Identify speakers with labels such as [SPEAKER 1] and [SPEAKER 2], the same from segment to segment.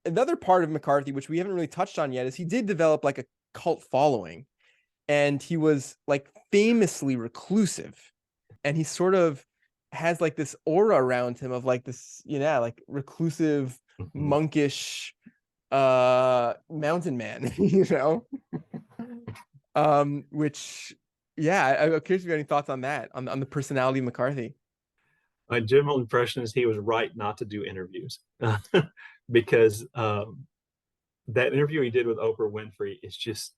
[SPEAKER 1] another part of McCarthy, which we haven't really touched on yet, is he did develop like a cult following, and he was like famously reclusive, and he sort of has like this aura around him of like this, like reclusive,
[SPEAKER 2] Mhm.
[SPEAKER 1] monkish mountain man, which, yeah, I'm curious if you have any thoughts on that, on the personality of McCarthy.
[SPEAKER 2] My general impression is he was right not to do interviews because that interview he did with Oprah Winfrey is just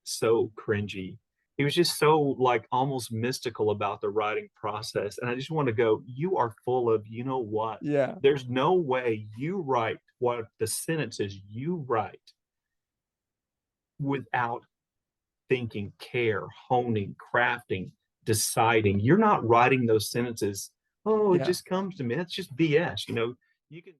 [SPEAKER 2] so cringy. He was just so like almost mystical about the writing process. And I just want to go, you are full of, you know what?
[SPEAKER 1] Yeah.
[SPEAKER 2] There's no way you write what the sentences you write without thinking, care, honing, crafting, deciding. You're not writing those sentences. Oh, it
[SPEAKER 1] Yeah.
[SPEAKER 2] just comes to me. That's just BS. You can.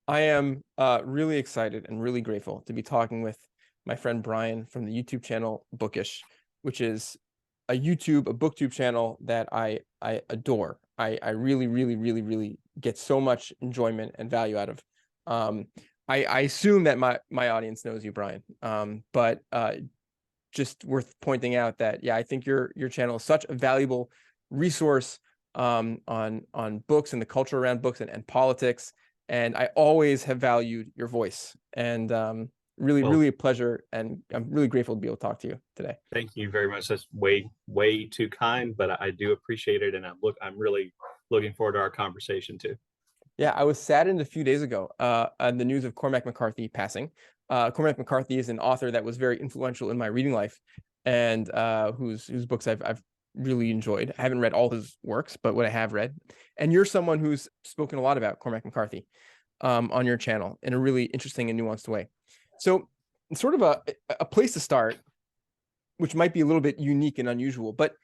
[SPEAKER 1] I am really excited and really grateful to be talking with my friend Brian from the YouTube channel Bookish, which is a booktube channel that I adore. I really, really, really, really get so much enjoyment and value out of. Um, I assume that my audience knows you, Brian. But just worth pointing out that, yeah, I think your channel is such a valuable resource on books and the culture around books and politics. And I always have valued your voice, and really,
[SPEAKER 2] Well,
[SPEAKER 1] really a pleasure. And I'm really grateful to be able to talk to you today.
[SPEAKER 2] thank you very much. That's way, way too kind, but I do appreciate it, and I'm really looking forward to our conversation too.
[SPEAKER 1] Yeah, I was saddened a few days ago on the news of Cormac McCarthy passing. Cormac McCarthy is an author that was very influential in my reading life, and whose books I've really enjoyed. I haven't read all his works, but what I have read. And you're someone who's spoken a lot about Cormac McCarthy on your channel in a really interesting and nuanced way. So, sort of a place to start, which might be a little bit unique and unusual, but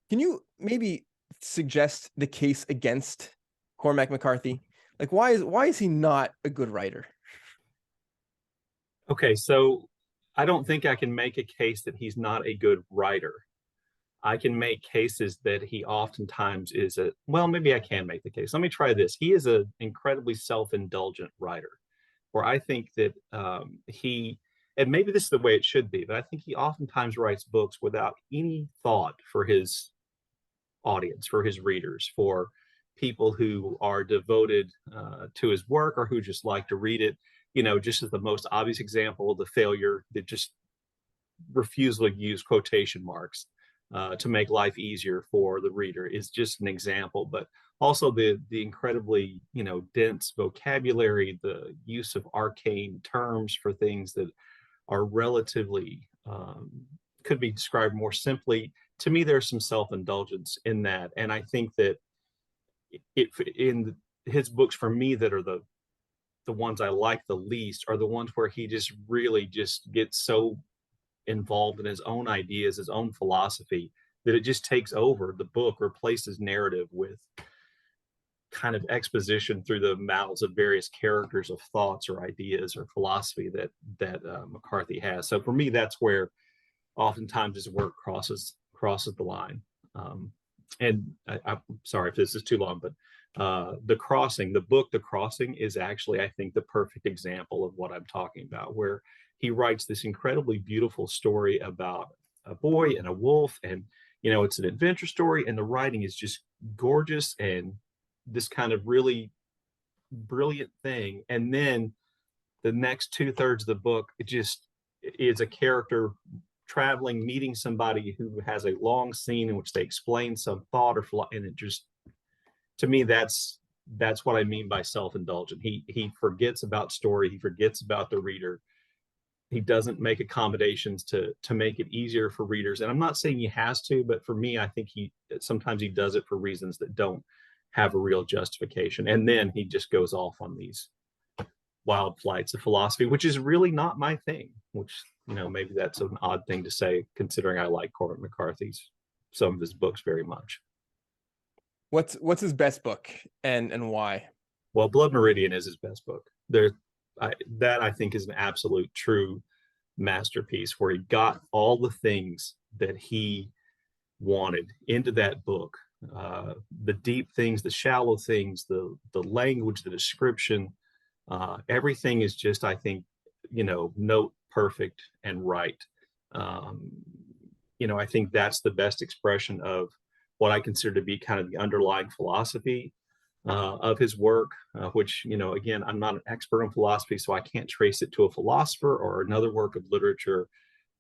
[SPEAKER 1] can you maybe suggest the case against Cormac McCarthy? Like, why is he not a good writer?
[SPEAKER 2] Okay, so I don't think I can make a case that he's not a good writer. I can make cases that he oftentimes is well, maybe I can make the case. Let me try this. He is an incredibly self-indulgent writer, where I think that and maybe this is the way it should be, but I think he oftentimes writes books without any thought for his audience, for his readers, for people who are devoted to his work or who just like to read it. Just as the most obvious example, the failure that just refusal to use quotation marks to make life easier for the reader is just an example. But also the incredibly dense vocabulary, the use of arcane terms for things that are relatively could be described more simply. To me, there's some self-indulgence in that, and I think that in his books for me that are the ones I like the least are the ones where he just really just gets so involved in his own ideas, his own philosophy, that it just takes over the book, replaces narrative with kind of exposition through the mouths of various characters of thoughts or ideas or philosophy that McCarthy has. So for me, that's where oftentimes his work crosses the line. And I'm sorry if this is too long, but the book The Crossing is actually, I think, the perfect example of what I'm talking about, where he writes this incredibly beautiful story about a boy and a wolf, and it's an adventure story, and the writing is just gorgeous and this kind of really brilliant thing. And then the next two-thirds of the book, it just is a character traveling, meeting somebody who has a long scene in which they explain some thought or flaw, and it just, to me, that's what I mean by self-indulgent. He forgets about story, he forgets about the reader. He doesn't make accommodations to make it easier for readers. And I'm not saying he has to, but for me, I think he sometimes he does it for reasons that don't have a real justification. And then he just goes off on these wild flights of philosophy, which is really not my thing. Which maybe that's an odd thing to say, considering I like Cormac McCarthy's some of his books very much.
[SPEAKER 1] What's his best book, and why?
[SPEAKER 2] Well, Blood Meridian is his best book. That I think is an absolute true masterpiece, where he got all the things that he wanted into that book. The deep things, the shallow things, the language, the description, Everything is just, I think, note perfect and right. Um, I think that's the best expression of what I consider to be kind of the underlying philosophy of his work, which, again, I'm not an expert in philosophy, so I can't trace it to a philosopher or another work of literature.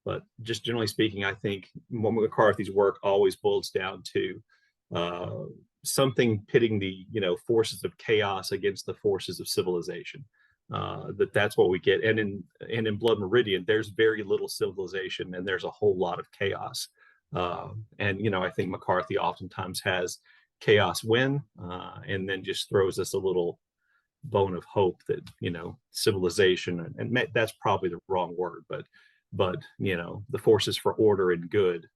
[SPEAKER 2] But just generally speaking, I think McCarthy's work always boils down to uh, something pitting the forces of chaos against the forces of civilization. That's what we get, and in Blood Meridian, there's very little civilization, and there's a whole lot of chaos. And I think McCarthy oftentimes has chaos win, and then just throws us a little bone of hope that civilization, and that's probably the wrong word, but the forces for order and good,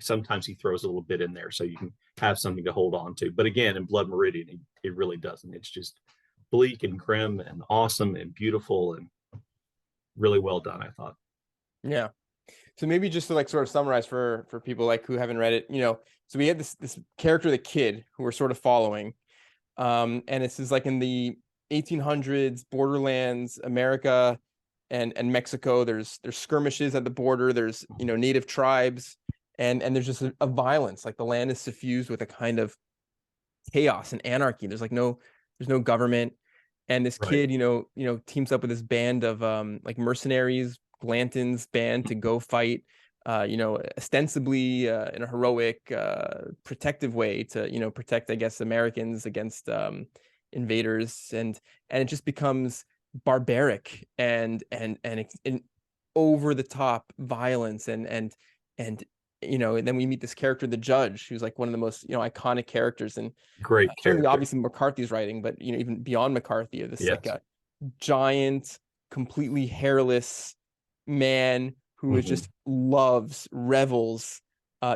[SPEAKER 2] sometimes he throws a little bit in there so you can have something to hold on to. But again, in Blood Meridian, it really doesn't. It's just bleak and grim and awesome and beautiful and really well done, I thought.
[SPEAKER 1] Yeah. So maybe just to like sort of summarize for people like who haven't read it, so we had this character, the kid, who we're sort of following. And this is like in the 1800s, borderlands, America and Mexico. There's skirmishes at the border. There's native tribes, and there's just a violence. Like the land is suffused with a kind of chaos and anarchy. There's no government, and this
[SPEAKER 2] Right.
[SPEAKER 1] kid, teams up with this band of like mercenaries, Blanton's band, to go fight. Ostensibly in a heroic, protective way to protect, I guess, Americans against invaders, and it just becomes barbaric and over the top violence and and then we meet this character, the judge, who's like one of the most iconic characters, and
[SPEAKER 2] Great
[SPEAKER 1] certainly
[SPEAKER 2] character.
[SPEAKER 1] obviously McCarthy's writing, but even beyond McCarthy, this like
[SPEAKER 2] Yes.
[SPEAKER 1] a giant, completely hairless man who is
[SPEAKER 2] Hmm.
[SPEAKER 1] just loves, revels,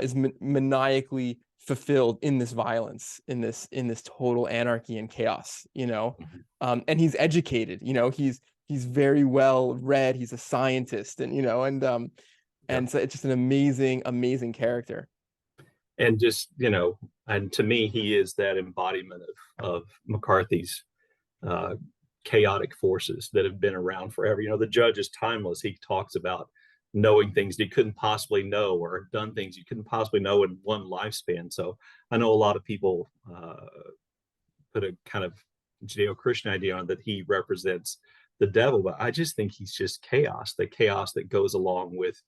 [SPEAKER 1] is maniacally fulfilled in this violence, in this total anarchy and chaos, and he's educated, he's very well read, he's a scientist,
[SPEAKER 2] Yeah.
[SPEAKER 1] and so it's just an amazing, amazing character.
[SPEAKER 2] And just and to me, he is that embodiment of McCarthy's uh, chaotic forces that have been around forever. The judge is timeless. He talks about knowing things that you couldn't possibly know, or done things you couldn't possibly know in one lifespan. So I know a lot of people put a kind of Judeo-Christian idea on that he represents the devil, but I just think he's just chaos, the chaos that goes along with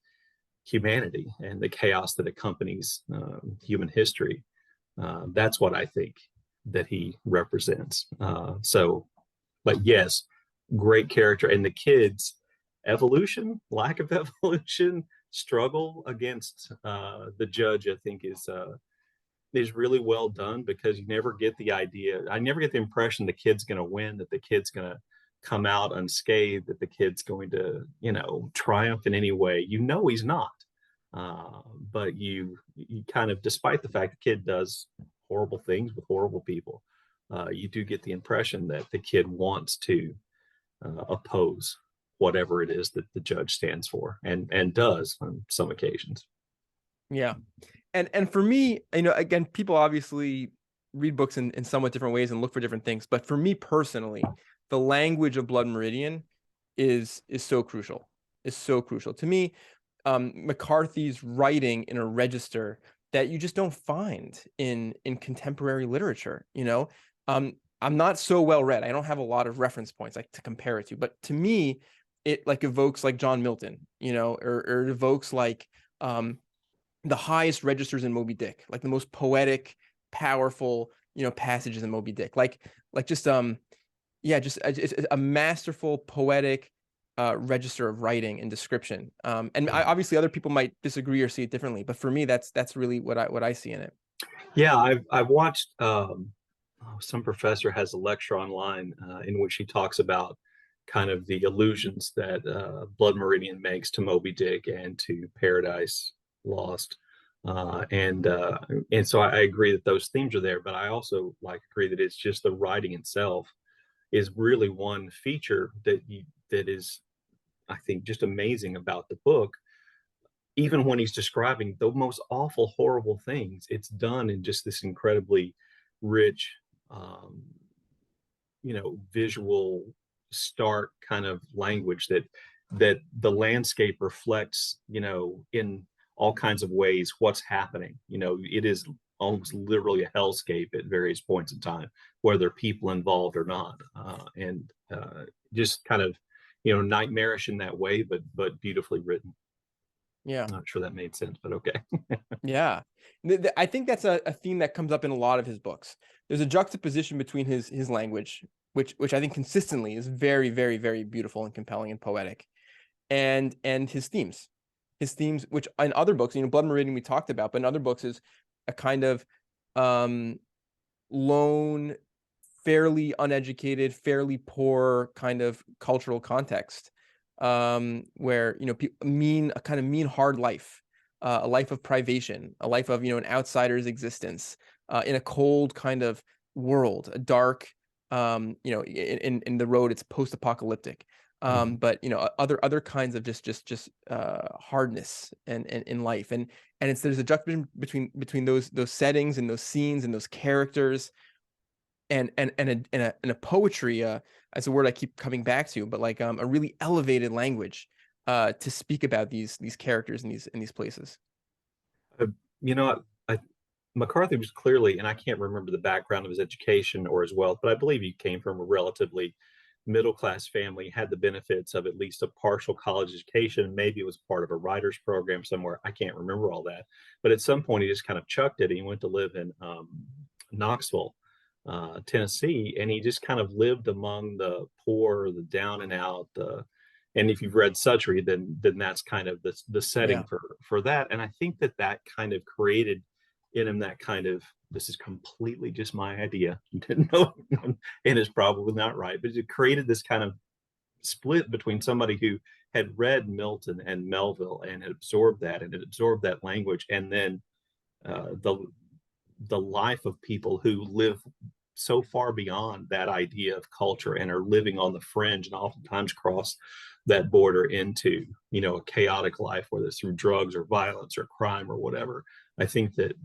[SPEAKER 2] humanity and the chaos that accompanies human history. That's what I think that he represents. But yes, great character. And the kids, evolution, lack of evolution, struggle against the judge, I think is really well done, because you never get the idea. I never get the impression the kid's going to win, that the kid's going to come out unscathed, that the kid's going to, triumph in any way. He's not. But you kind of, despite the fact the kid does horrible things with horrible people, you do get the impression that the kid wants to oppose whatever it is that the judge stands for, and does on some occasions.
[SPEAKER 1] Yeah. And for me, again, people obviously read books in somewhat different ways and look for different things. But for me personally, the language of Blood Meridian is so crucial. Is so crucial to me. McCarthy's writing in a register that you just don't find in contemporary literature. I'm not so well read. I don't have a lot of reference points like to compare it to. But to me, it like evokes like John Milton, or it evokes like the highest registers in Moby Dick, like the most poetic, powerful, passages in Moby Dick, like just yeah, just it's a masterful, poetic register of writing and description. And obviously other people might disagree or see it differently, but for me, that's really what I see in it.
[SPEAKER 2] Yeah, I've watched. Some professor has a lecture online in which he talks about kind of the allusions that Blood Meridian makes to Moby Dick and to Paradise Lost, and so I agree that those themes are there. But I also agree that it's just the writing itself is really one feature that is, I think, just amazing about the book. Even when he's describing the most awful, horrible things, it's done in just this incredibly rich, visual stark kind of language that the landscape reflects, in all kinds of ways what's happening. It is almost literally a hellscape at various points in time, whether people involved or not, and just kind of nightmarish in that way, but beautifully written.
[SPEAKER 1] Yeah.
[SPEAKER 2] Not sure that made sense, but okay.
[SPEAKER 1] Yeah. I think that's a theme that comes up in a lot of his books. There's a juxtaposition between his language, which I think consistently is very, very, very beautiful and compelling and poetic, and his themes. His themes, which in other books, Blood Meridian we talked about, but in other books is a kind of um lone, fairly uneducated, fairly poor kind of cultural context, where a kind of mean hard life, a life of privation, a life of an outsider's existence, in a cold kind of world, a dark, in the road it's post-apocalyptic,
[SPEAKER 2] Mhm.
[SPEAKER 1] but other kinds of just hardness and in life, and it's there's a juxtaposition between those settings and those scenes and those characters, and a poetry, as a word I keep coming back to, but like a really elevated language to speak about these characters in these places.
[SPEAKER 2] Uh, you know, McCarthy was clearly, and I can't remember the background of his education or his wealth, but I believe he came from a relatively middle class family, had the benefits of at least a partial college education. Maybe it was part of a writer's program somewhere. I can't remember all that. But at some point, he just kind of chucked it. And he went to live in Knoxville, Tennessee, and he just kind of lived among the poor, the down and out. And if you've read Suttree, then that's kind of the setting
[SPEAKER 1] Yeah.
[SPEAKER 2] for that. And I think that kind of created in him that kind of, this is completely just my idea, didn't know, and it's probably not right, but it created this kind of split between somebody who had read Milton and Melville and had absorbed that and had absorbed that language, and then the life of people who live so far beyond that idea of culture and are living on the fringe and oftentimes cross that border into a chaotic life, whether it's through drugs or violence or crime or whatever. I think that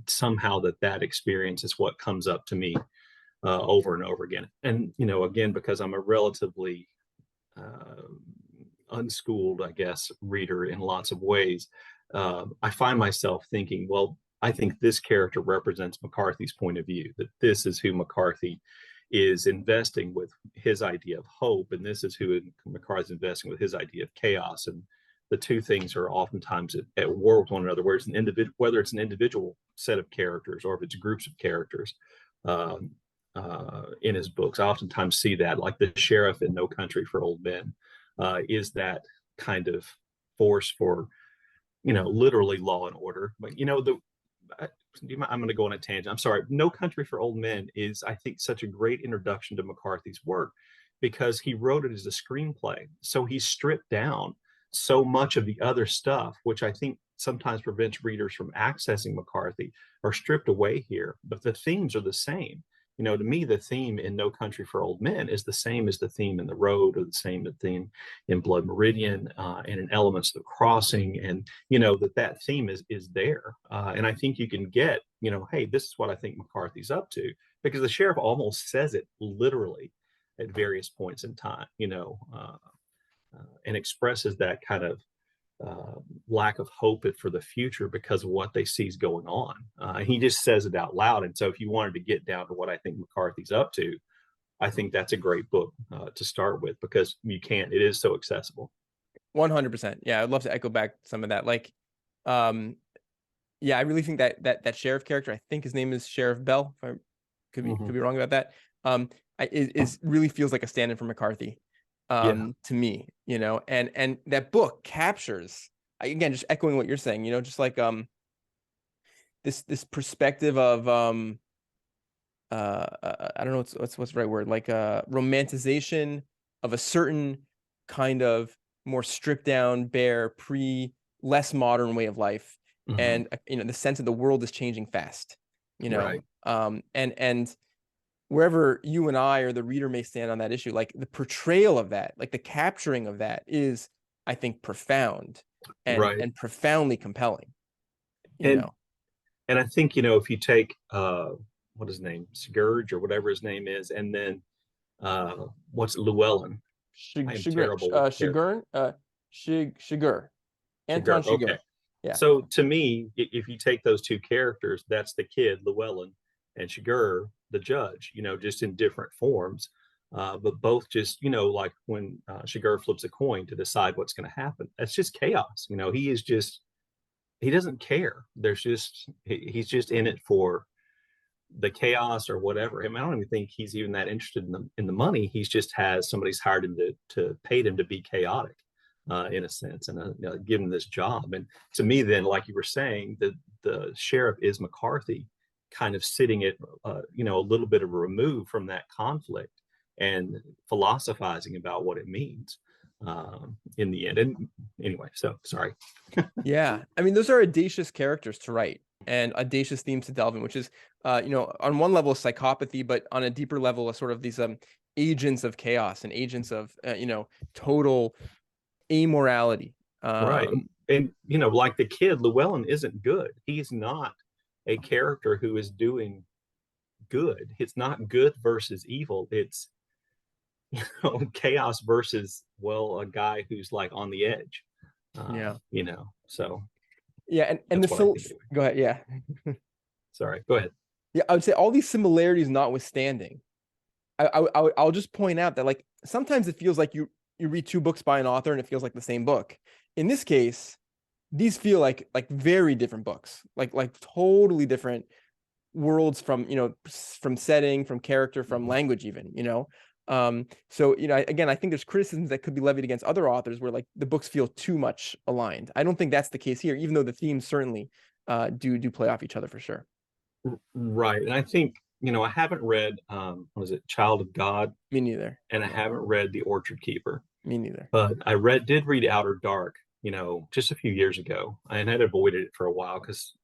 [SPEAKER 2] somehow that experience is what comes up to me over and over again. And again, because I'm a relatively uh, unschooled, I guess, reader in lots of ways, I find myself thinking, well, I think this character represents McCarthy's point of view, that this is who McCarthy is investing with his idea of hope, and this is who McCarthy's investing with his idea of chaos. And the two things are oftentimes at war with one another, where it's an individual, whether it's an individual set of characters or if it's groups of characters. Um, in his books, I oftentimes see that, like the sheriff in No Country for Old Men, is that kind of force for literally law and order. But I'm going to go on a tangent. I'm sorry. No Country for Old Men is, I think, such a great introduction to McCarthy's work because he wrote it as a screenplay. So he stripped down so much of the other stuff, which I think sometimes prevents readers from accessing McCarthy, are stripped away here. But the themes are the same. To me, the theme in No Country for Old Men is the same as the theme in The Road, or the same theme in Blood Meridian, and in Elements of the Crossing, and that theme is there, and I think you can get, hey, this is what I think McCarthy's up to, because the sheriff almost says it literally at various points in time, and expresses that kind of lack of hope for the future because of what they see is going on. He just says it out loud. And so if you wanted to get down to what I think McCarthy's up to, I think that's a great book to start with, because it is so accessible.
[SPEAKER 1] 100%. Yeah, I'd love to echo back some of that. Like, um, yeah, I really think that sheriff character, I think his name is Sheriff Bell. If I could be wrong about that. Is really feels like a stand-in for McCarthy,
[SPEAKER 2] Yeah.
[SPEAKER 1] to me, and that book captures, again, just echoing what you're saying, just like this perspective of I don't know what's the right word, like romanticization of a certain kind of more stripped down, bare, less modern way of life,
[SPEAKER 2] Hmm.
[SPEAKER 1] and the sense of the world is changing fast,
[SPEAKER 2] Right.
[SPEAKER 1] and wherever you and I or the reader may stand on that issue, like the portrayal of that, like the capturing of that is, I think, profound
[SPEAKER 2] Right.
[SPEAKER 1] and profoundly compelling, you
[SPEAKER 2] And
[SPEAKER 1] know.
[SPEAKER 2] and I think, if you take what his name, Scourge or whatever his name is, and then What's Llewellyn? I am terrible with character.
[SPEAKER 1] Shigur, Anton
[SPEAKER 2] Chigurh.
[SPEAKER 1] Shigur.
[SPEAKER 2] Okay.
[SPEAKER 1] Yeah,
[SPEAKER 2] So to me, if you take those two characters, that's the kid Llewellyn and Chigurh, the judge. Just in different forms, but both just like when Chigurh flips a coin to decide what's going to happen. That's just chaos. He is just he doesn't care. He's just in it for the chaos or whatever. I don't even think he's even that interested in the money. He's just has somebody's hired him to pay him to be chaotic, in a sense, and give him this job. And to me, then, like you were saying, the sheriff is McCarthy, kind of sitting at a little bit of a remove from that conflict and philosophizing about what it means in the end. And anyway, so sorry.
[SPEAKER 1] yeah. I mean, those are audacious characters to write and audacious themes to delve in, which is, on one level psychopathy, but on a deeper level, a sort of these agents of chaos and agents of total amorality.
[SPEAKER 2] Right. And like the kid, Llewellyn isn't good. He's not a character who is doing good. It's not good versus evil. It's chaos versus, well, a guy who's like on the edge.
[SPEAKER 1] Yeah.
[SPEAKER 2] So
[SPEAKER 1] Yeah, and
[SPEAKER 2] that's what I think anyway.
[SPEAKER 1] Go ahead. Yeah.
[SPEAKER 2] Sorry, go ahead.
[SPEAKER 1] Yeah, I would say all these similarities notwithstanding, I'll just point out that like sometimes it feels like you read two books by an author and it feels like the same book. In this case, these feel like very different books, like totally different worlds from from setting, from character, from language, even. So again, I think there's criticisms that could be levied against other authors where like the books feel too much aligned. I don't think that's the case here, even though the themes certainly do play off each other for sure.
[SPEAKER 2] Right. And I think, I haven't read, what is it, Child of God,
[SPEAKER 1] Me neither.
[SPEAKER 2] and I haven't read The Orchard Keeper,
[SPEAKER 1] Me neither.
[SPEAKER 2] but I did read Outer Dark, just a few years ago, and I'd avoided it for a while because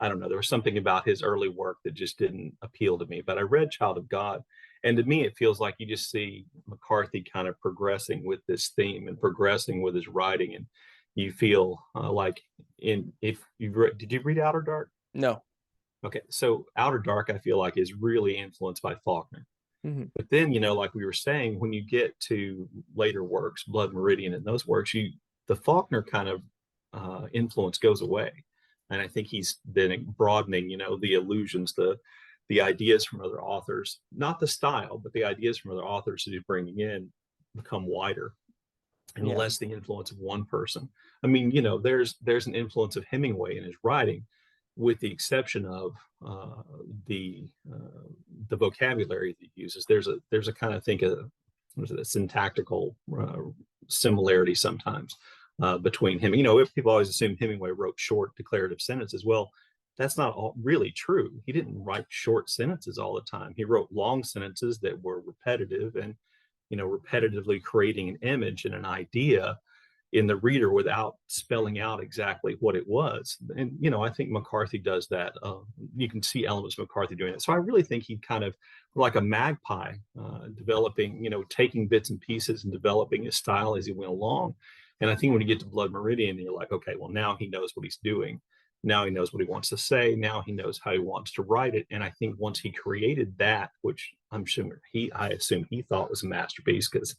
[SPEAKER 2] I don't know, there was something about his early work that just didn't appeal to me. But I read Child of God, and to me, it feels like you just see McCarthy kind of progressing with this theme and progressing with his writing, and you feel like if you did you read Outer Dark?
[SPEAKER 1] No.
[SPEAKER 2] Okay, so Outer Dark, I feel like, is really influenced by Faulkner.
[SPEAKER 1] Mm-hmm.
[SPEAKER 2] But then, like we were saying, when you get to later works, Blood Meridian and those works, the Faulkner kind of influence goes away. And I think he's then broadening, the allusions, the ideas from other authors, not the style, but the ideas from other authors that he's bringing in become wider and
[SPEAKER 1] Yeah.
[SPEAKER 2] less the influence of one person. I mean, there's an influence of Hemingway in his writing, with the exception of the vocabulary that he uses. There's a kind of think of a syntactical similarity sometimes between him. If people always assume Hemingway wrote short declarative sentences, well, that's not really true. He didn't write short sentences all the time. He wrote long sentences that were repetitive and repetitively creating an image and an idea in the reader without spelling out exactly what it was. And I think McCarthy does that. You can see elements of McCarthy doing it. So I really think he kind of, like a magpie, developing, taking bits and pieces and developing his style as he went along. And I think when you get to Blood Meridian, you're like, okay, well, now he knows what he's doing. Now he knows what he wants to say. Now he knows how he wants to write it. And I think once he created that, which I assume he thought was a masterpiece, because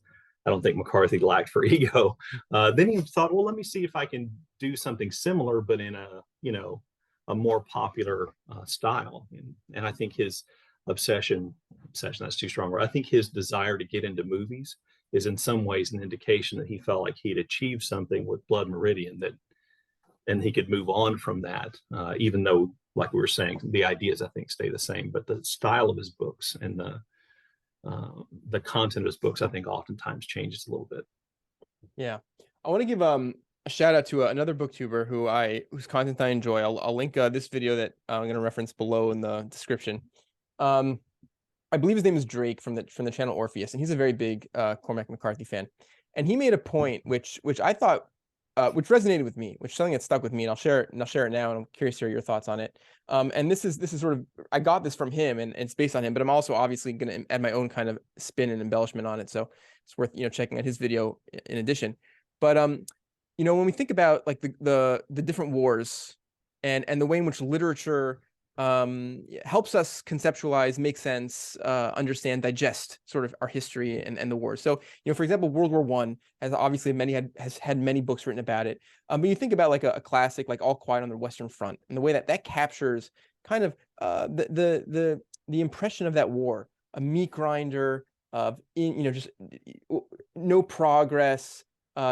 [SPEAKER 2] I don't think McCarthy lacked for ego. Then he thought, well, let me see if I can do something similar, but in a more popular style. And I think his obsession, that's too strong. I think his desire to get into movies is in some ways an indication that he felt like he'd achieved something with Blood Meridian, and he could move on from that, even though, like we were saying, the ideas I think stay the same, but the style of his books and the content of his books, I think, oftentimes changes a little bit.
[SPEAKER 1] Yeah, I want to give a shout out to another booktuber whose content I enjoy. I'll link this video that I'm going to reference below in the description. I believe his name is Drake from the channel Orpheus, and he's a very big Cormac McCarthy fan. And he made a point which I thought which resonated with me, which is something that stuck with me, and I'll share it now, and I'm curious to hear your thoughts on it. And this is sort of, I got this from him, and it's based on him, but I'm also obviously going to add my own kind of spin and embellishment on it. So it's worth checking out his video in addition. But when we think about like the different wars and the way in which literature helps us conceptualize, make sense, understand, digest sort of our history and the wars. So, for example, World War One has obviously has had many books written about it. But you think about like a classic like All Quiet on the Western Front, and the way that captures kind of the impression of that war, a meat grinder of just no progress,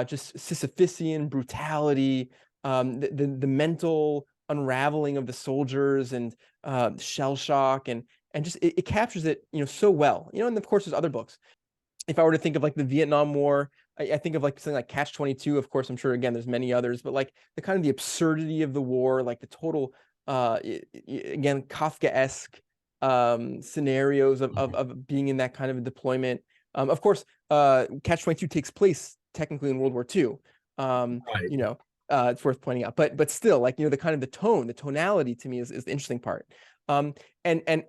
[SPEAKER 1] just Sisyphean brutality, the mental unraveling of the soldiers and shell shock and just it captures it so well, and of course there's other books. If I were to think of like the Vietnam War, I think of like something like Catch 22. Of course, I'm sure again there's many others, but like the kind of the absurdity of the war, like the total again Kafkaesque scenarios of being in that kind of a deployment. Of course, Catch 22 takes place technically in World War II.
[SPEAKER 2] Right.
[SPEAKER 1] It's worth pointing out, but still, like the kind of the tonality to me is the interesting part. And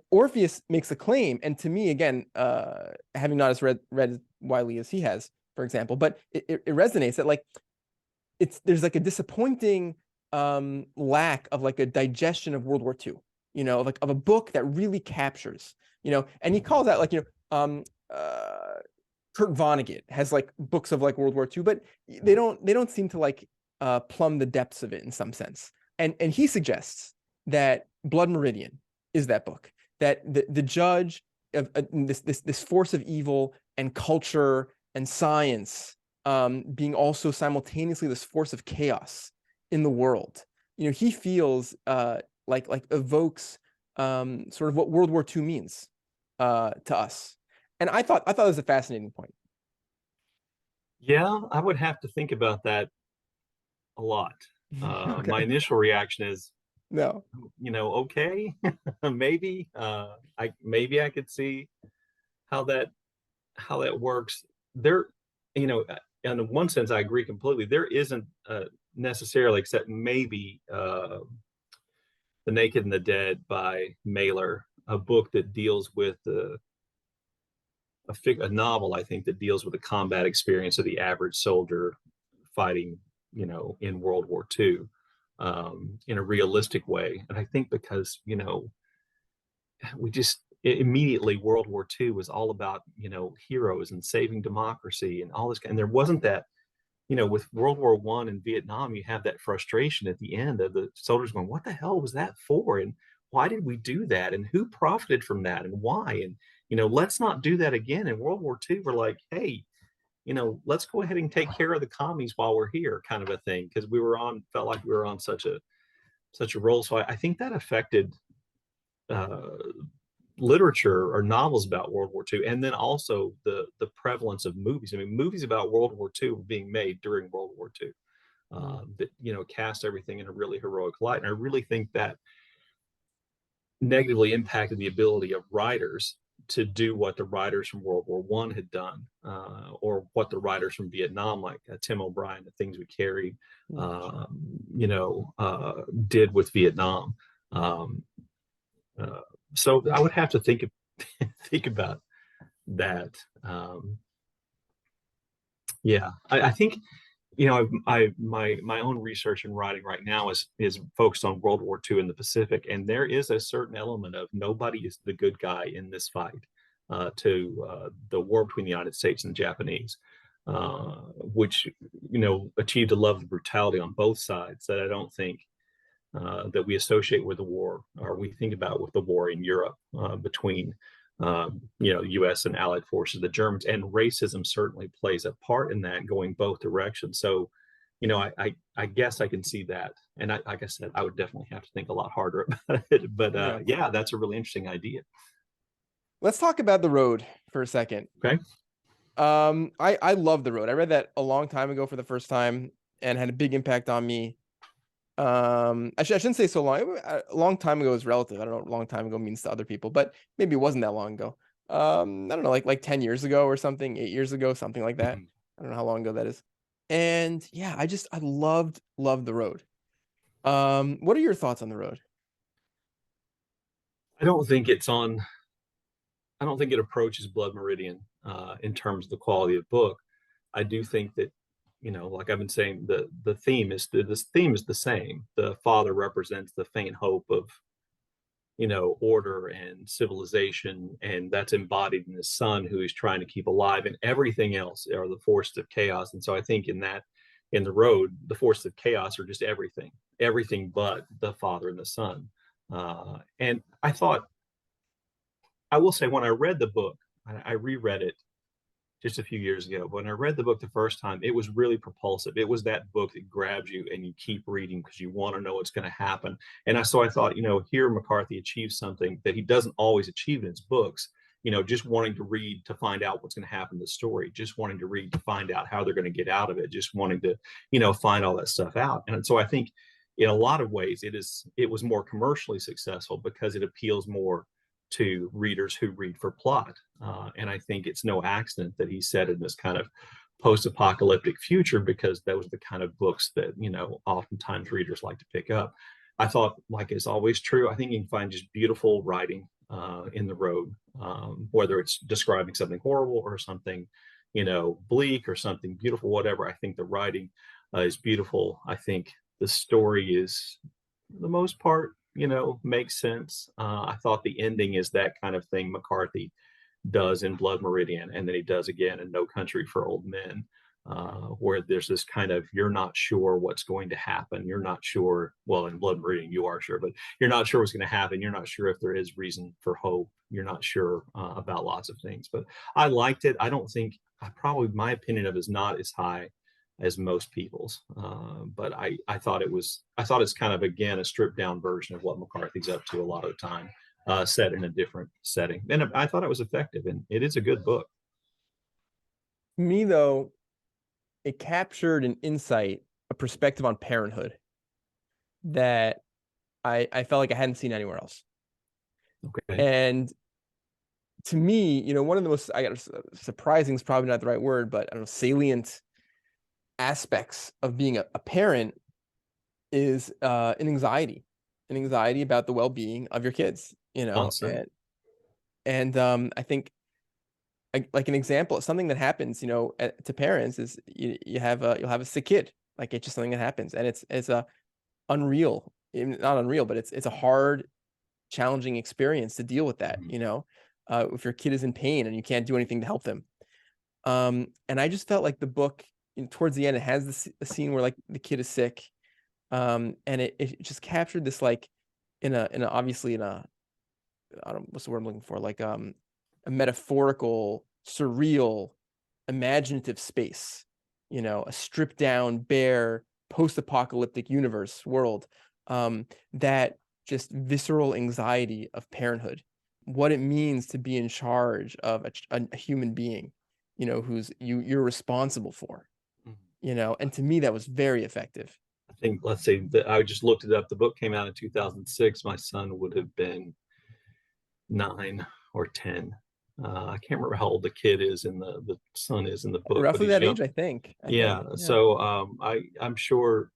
[SPEAKER 1] Orpheus makes a claim, and to me, again, having not as read as widely as he has, for example, but it resonates that like there's like a disappointing lack of like a digestion of World War II, like of a book that really captures, and he calls that like Kurt Vonnegut has like books of like World War II, but they don't seem to like plumb the depths of it in some sense. And he suggests that Blood Meridian is that book, that the judge of this force of evil and culture and science being also simultaneously this force of chaos in the world. He feels like evokes sort of what World War II means to us. And I thought it was a fascinating point.
[SPEAKER 2] Yeah, I would have to think about that a lot. My
[SPEAKER 1] Okay.
[SPEAKER 2] initial reaction is,
[SPEAKER 1] No.
[SPEAKER 2] okay, maybe I could see how that works. There, in one sense, I agree completely. There isn't necessarily, except maybe The Naked and the Dead by Mailer, a book that deals with a novel, I think, that deals with the combat experience of the average soldier fighting, in World War II, in a realistic way. And I think because, we just immediately World War II was all about, heroes and saving democracy and all this. And there wasn't that, with World War One and Vietnam, you have that frustration at the end of the soldiers going, "What the hell was that for? And why did we do that? And who profited from that? And why? And let's not do that again." In World War II, we're like, "Hey, let's go ahead and take care of the commies while we're here," kind of a thing, because felt like we were on such a roll. So I think that affected uh, literature or novels about World War II, and then also the prevalence of movies. I mean, movies about World War II were being made during World War II, that cast everything in a really heroic light. And I really think that negatively impacted the ability of writers to do what the writers from World War One had done, or what the writers from Vietnam, like Tim O'Brien, The Things We Carry, did with Vietnam. Um, uh, so I would have to think about that. Yeah, I think my own research and writing right now is focused on World War II in the Pacific, and there is a certain element of nobody is the good guy in this fight, to the war between the United States and the Japanese, which achieved a level of brutality on both sides that I don't think that we associate with the war, or we think about with the war in Europe, between U.S. and Allied forces, the Germans, and racism certainly plays a part in that, going both directions. So, I guess I can see that, and like I said, I would definitely have to think a lot harder about it. But
[SPEAKER 1] Yeah.
[SPEAKER 2] yeah, that's a really interesting idea.
[SPEAKER 1] Let's talk about The Road for a second.
[SPEAKER 2] Okay.
[SPEAKER 1] I love The Road. I read that a long time ago for the first time and had a big impact on me. I shouldn't say so long. A long time ago is relative. I don't know what long time ago means to other people, but maybe it wasn't that long ago. I don't know, like 10 years ago or something, 8 years ago, something like that.
[SPEAKER 2] Mhm.
[SPEAKER 1] I don't know how long ago that is. And yeah, I loved The Road. What are your thoughts on The Road?
[SPEAKER 2] I don't think it's on. I don't think it approaches Blood Meridian in terms of the quality of book. I do think that, like I've been saying, the theme is the same. The father represents the faint hope of order and civilization, and that's embodied in his son who he's trying to keep alive, and everything else are the forces of chaos. And so I think in the road, the forces of chaos are just everything but the father and the son. And I will say, when I read the book, I reread it just a few years ago. When I read the book the first time, it was really propulsive. It was that book that grabs you and you keep reading because you want to know what's going to happen. And so I thought, here McCarthy achieves something that he doesn't always achieve in his books. Just wanting to read to find out what's going to happen in the story, just wanting to read to find out how they're going to get out of it, just wanting to, find all that stuff out. And so I think in a lot of ways it was more commercially successful because it appeals more to readers who read for plot. And I think it's no accident that he said in this kind of post-apocalyptic future, because those are the kind of books that, oftentimes readers like to pick up. I thought, like is always true, I think you can find just beautiful writing in the road, whether it's describing something horrible or something, bleak, or something beautiful, whatever. I think the writing is beautiful. I think the story is, for the most part, makes sense. I thought the ending is that kind of thing McCarthy does in Blood Meridian, and then he does again in No Country for Old Men, where there's this kind of, you're not sure what's going to happen. You're not sure. Well, in Blood Meridian, you are sure, but you're not sure what's going to happen. You're not sure if there is reason for hope. You're not sure about lots of things. But I liked it. I don't think, my opinion of it is not as high as most people's. But I thought it's kind of, again, a stripped down version of what McCarthy's up to a lot of the time, set in a different setting. And I thought it was effective, and it is a good book.
[SPEAKER 1] Me, though, it captured an insight, a perspective on parenthood that I felt like I hadn't seen anywhere else.
[SPEAKER 2] Okay.
[SPEAKER 1] And to me, one of the most, surprising is probably not the right word, but I don't know, salient aspects of being a parent is an anxiety about the well-being of your kids,
[SPEAKER 2] Constant.
[SPEAKER 1] and I think, like an example, something that happens, to parents is you'll have a sick kid. Like, it's just something that happens, and it's a unreal, not unreal, but it's a hard, challenging experience to deal with that. If your kid is in pain and you can't do anything to help them. And I just felt like the book, towards the end, it has this a scene where, like, the kid is sick, and it just captured this, like, obviously in a, I don't, what's the word I'm looking for, like, a metaphorical, surreal, imaginative space, a stripped down, bare, post-apocalyptic world, that just visceral anxiety of parenthood, what it means to be in charge of a human being, who's you're responsible for, and to me that was very effective.
[SPEAKER 2] I think, let's say that I just looked it up. The book came out in 2006. My son would have been 9 or 10. I can't remember how old the kid is in the son is in the book, but
[SPEAKER 1] Roughly
[SPEAKER 2] he's
[SPEAKER 1] that
[SPEAKER 2] young.
[SPEAKER 1] age, I think.
[SPEAKER 2] Yeah.
[SPEAKER 1] Yeah.
[SPEAKER 2] So I'm sure,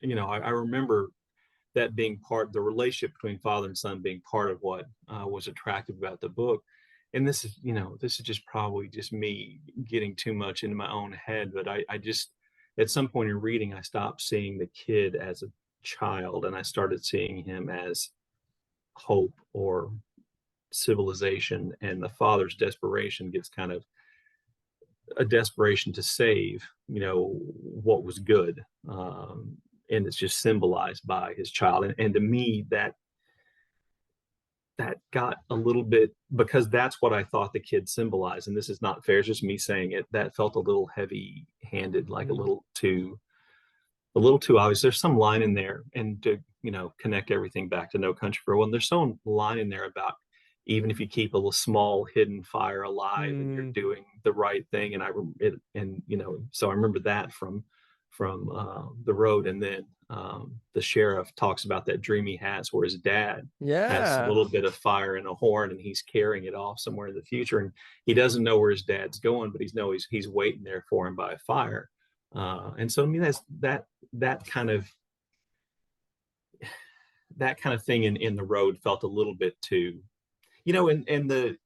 [SPEAKER 2] I remember that being the relationship between father and son being part of what was attractive about the book. And this is just probably just me getting too much into my own head, but I just, at some point in reading, I stopped seeing the kid as a child, and I started seeing him as hope or civilization, and the father's desperation gets kind of a desperation to save, what was good. And it's just symbolized by his child. And to me, that got a little bit, because that's what I thought the kid symbolized. And this is not fair, it's just me saying it. That felt a little heavy handed, like
[SPEAKER 1] Mhm.
[SPEAKER 2] a little too obvious. There's some line in there, and to, connect everything back to No Country for Old Men, there's some line in there about, even if you keep a little small hidden fire alive and you're
[SPEAKER 1] Mm,
[SPEAKER 2] doing the right thing. And so I remember that from the road. And then the sheriff talks about that dream he has where his dad has a
[SPEAKER 1] yeah.
[SPEAKER 2] little bit of fire in a horn, and he's carrying it off somewhere in the future, and he doesn't know where his dad's going, but he's waiting there for him by a fire. And so, I mean, that kind of thing in the road felt a little bit too, and the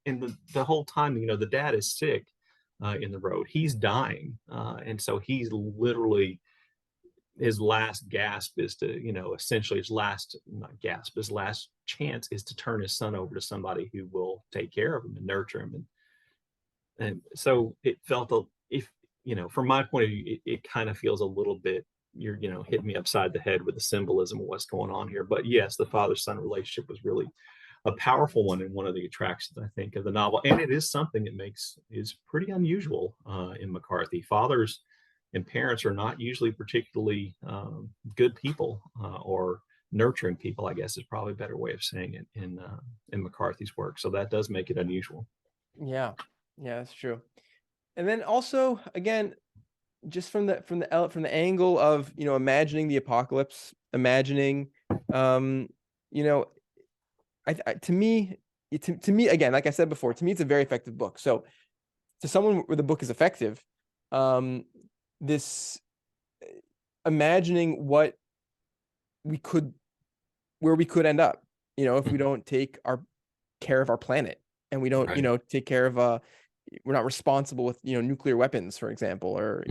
[SPEAKER 2] whole time, the dad is sick in the road. He's dying, and so he's literally, his last gasp is to, essentially his last, not gasp, his last chance is to turn his son over to somebody who will take care of him and nurture him. And so it felt if, from my point of view, it kind of feels a little bit, you're, hitting me upside the head with the symbolism of what's going on here. But yes, the father-son relationship was really a powerful one and one of the attractions, I think, of the novel. And it is something that is pretty unusual in McCarthy. Fathers and parents are not usually particularly good people or nurturing people, I guess is probably a better way of saying it in McCarthy's work. So that does make it unusual.
[SPEAKER 1] Yeah, yeah, that's true. And then also, again, just from the angle of, imagining the apocalypse, imagining, you know, to me, again, like I said before, to me, it's a very effective book. So to someone where the book is effective, this imagining where we could end up, if we don't take care of our planet, and we don't,
[SPEAKER 2] Right.
[SPEAKER 1] take care of, we're not responsible with, nuclear weapons, for example, or,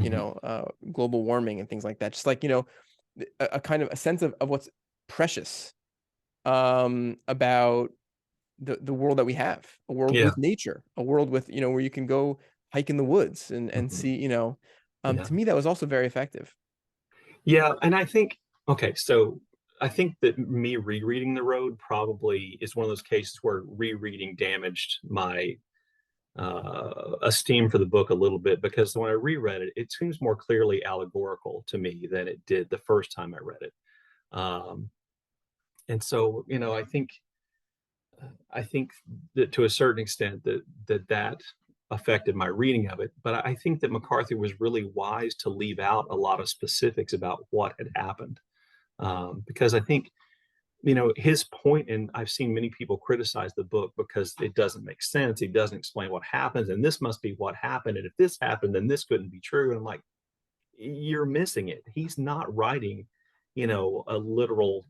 [SPEAKER 1] global warming and things like that. Just like, a kind of a sense of what's precious, about the world that we have, a world
[SPEAKER 2] Yeah.
[SPEAKER 1] with nature, a world with, where you can go hike in the woods and
[SPEAKER 2] Mhm.
[SPEAKER 1] see,
[SPEAKER 2] Yeah.
[SPEAKER 1] to me, that was also very effective.
[SPEAKER 2] Yeah, and I think okay, so I think that me rereading The Road probably is one of those cases where rereading damaged my esteem for the book a little bit, because when I reread it, it seems more clearly allegorical to me than it did the first time I read it. Um, and so, I think that to a certain extent that affected my reading of it. But I think that McCarthy was really wise to leave out a lot of specifics about what had happened, because I think his point, and I've seen many people criticize the book because it doesn't make sense. He doesn't explain what happens, and this must be what happened. And if this happened, then this couldn't be true. And I'm like, you're missing it. He's not writing, a literal,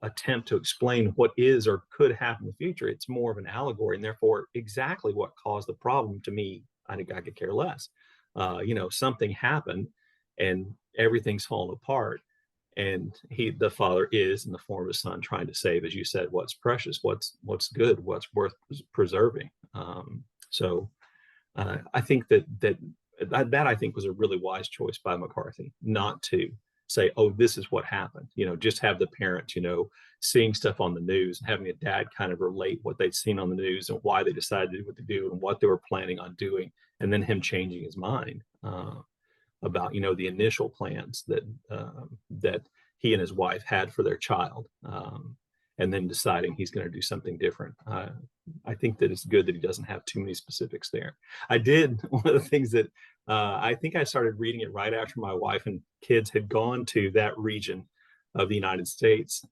[SPEAKER 2] attempt to explain what is or could happen in the future. It's more of an allegory, and therefore, exactly what caused the problem to me, I think I could care less. Something happened, and everything's fallen apart, and the father is in the form of his son trying to save, as you said, what's precious, what's good, what's worth preserving. So I think that I think was a really wise choice by McCarthy, not to say, oh, this is what happened, just have the parents, seeing stuff on the news and having a dad kind of relate what they'd seen on the news and why they decided to do what they do and what they were planning on doing, and then him changing his mind about the initial plans that he and his wife had for their child, and then deciding he's going to do something different. I think that it's good that he doesn't have too many specifics there. I did one of the things that I think I started reading it right after my wife and kids had gone to that region of the United States,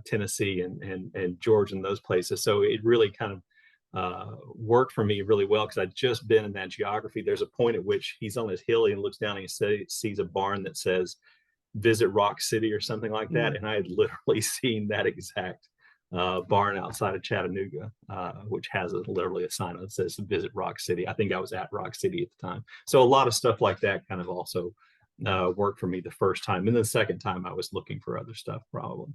[SPEAKER 2] Tennessee and Georgia and those places. So it really kind of worked for me really well, because I'd just been in that geography. There's a point at which he's on this hill and looks down and he sees a barn that says "Visit Rock City" or something like that,
[SPEAKER 1] Mm.
[SPEAKER 2] and I had literally seen that exact barn outside of Chattanooga, which has literally a sign that says "Visit Rock City." I think I was at Rock City at the time, so a lot of stuff like that kind of also worked for me the first time, and the second time I was looking for other stuff probably.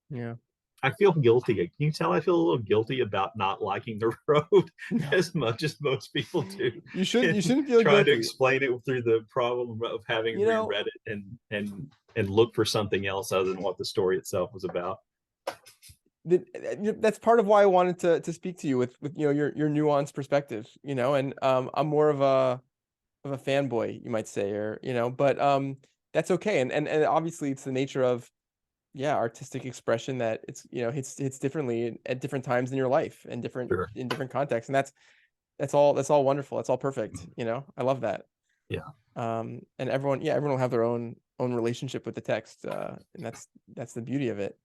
[SPEAKER 1] Yeah.
[SPEAKER 2] I feel guilty. Can you tell I feel a little guilty about not liking The Road
[SPEAKER 1] No.
[SPEAKER 2] as much as most people do,
[SPEAKER 1] You
[SPEAKER 2] and
[SPEAKER 1] shouldn't feel
[SPEAKER 2] trying to
[SPEAKER 1] guilty.
[SPEAKER 2] explain it through the problem of having
[SPEAKER 1] You know,
[SPEAKER 2] reread it and look for something else other than what the story itself was about.
[SPEAKER 1] that's part of why I wanted to speak to you with your nuanced perspective, and I'm more of a fanboy, you might say, or but that's okay. And obviously it's the nature of, yeah, artistic expression, that it's, hits differently at different times in your life and
[SPEAKER 2] Sure.
[SPEAKER 1] in different contexts. And that's all wonderful. That's all perfect. I love that.
[SPEAKER 2] Yeah.
[SPEAKER 1] And everyone will have their own relationship with the text. And that's the beauty of it.